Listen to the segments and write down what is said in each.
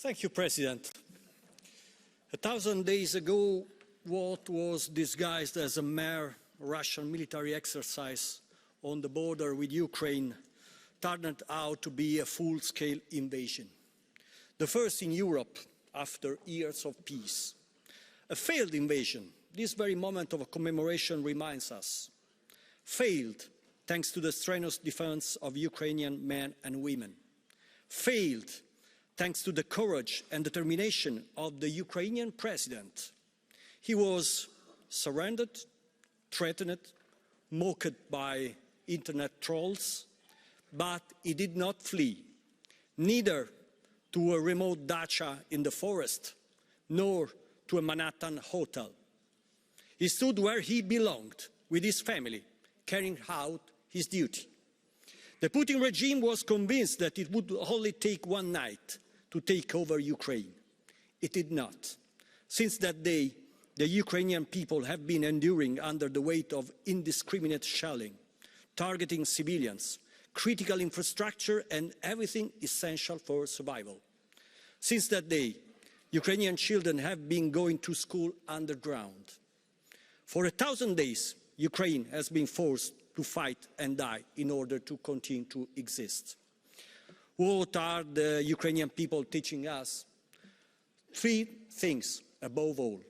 Thank you, President. 1,000 days ago, what was disguised as a mere Russian military exercise on the border with Ukraine turned out to be a full-scale invasion. The first in Europe after years of peace. A failed invasion, this very moment of commemoration reminds us. Failed thanks to the strenuous defense of Ukrainian men and women. Failed thanks to the courage and determination of the Ukrainian president. He was surrendered, threatened, mocked by internet trolls, but he did not flee, neither to a remote dacha in the forest, nor to a Manhattan hotel. He stood where he belonged, with his family, carrying out his duty. The Putin regime was convinced that it would only take one night to take over Ukraine. It did not. Since that day, the Ukrainian people have been enduring under the weight of indiscriminate shelling, targeting civilians, critical infrastructure and everything essential for survival. Since that day, Ukrainian children have been going to school underground. For 1,000 days, Ukraine has been forced to fight and die in order to continue to exist. What are the Ukrainian people teaching us? Three things above all.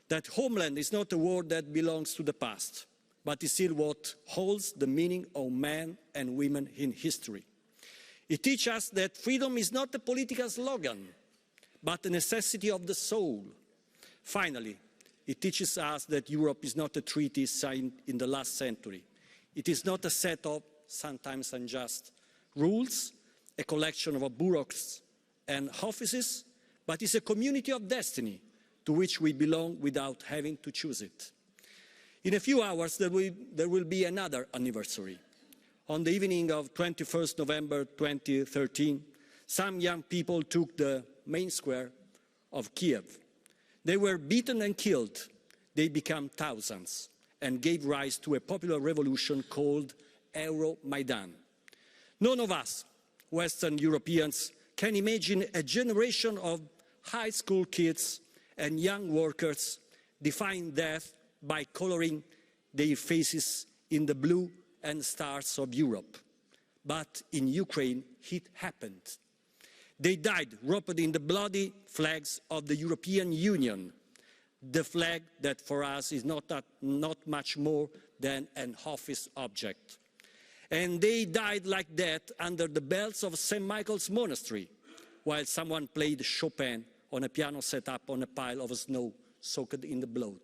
That homeland is not a word that belongs to the past, but is still what holds the meaning of men and women in history. It teaches us that freedom is not a political slogan, but a necessity of the soul. Finally, it teaches us that Europe is not a treaty signed in the last century. It is not a set of sometimes unjust rules, a collection of bureaucrats and offices, but is a community of destiny to which we belong without having to choose it. In a few hours, there will be another anniversary. On the evening of 21st November 2013, some young people took the main square of Kiev. They were beaten and killed. They became thousands and gave rise to a popular revolution called Euromaidan. None of us, Western Europeans, can imagine a generation of high school kids and young workers defying death by coloring their faces in the blue and stars of Europe. But in Ukraine, it happened. They died wrapped in the bloody flags of the European Union, the flag that for us is not much more than an office object. And they died like that under the bells of St. Michael's Monastery, while someone played Chopin on a piano set up on a pile of snow soaked in the blood.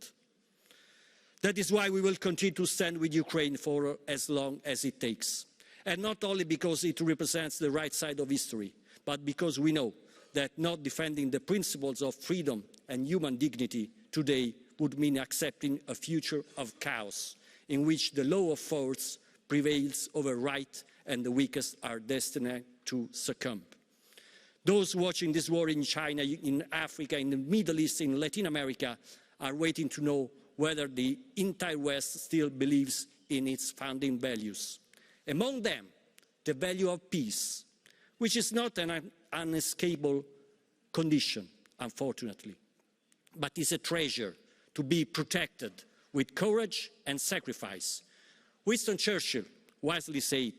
That is why we will continue to stand with Ukraine for as long as it takes. And not only because it represents the right side of history, but because we know that not defending the principles of freedom and human dignity today would mean accepting a future of chaos in which the law of force prevails over right and the weakest are destined to succumb. Those watching this war in China, in Africa, in the Middle East, in Latin America are waiting to know whether the entire West still believes in its founding values. Among them, the value of peace, which is not an unescapable condition, unfortunately, but is a treasure to be protected with courage and sacrifice. Winston Churchill wisely said,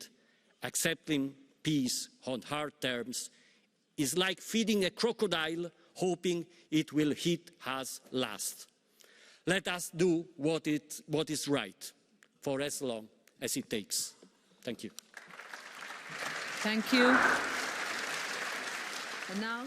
accepting peace on hard terms is like feeding a crocodile hoping it will eat us last. Let us do what is right for as long as it takes. Thank you. Thank you. And now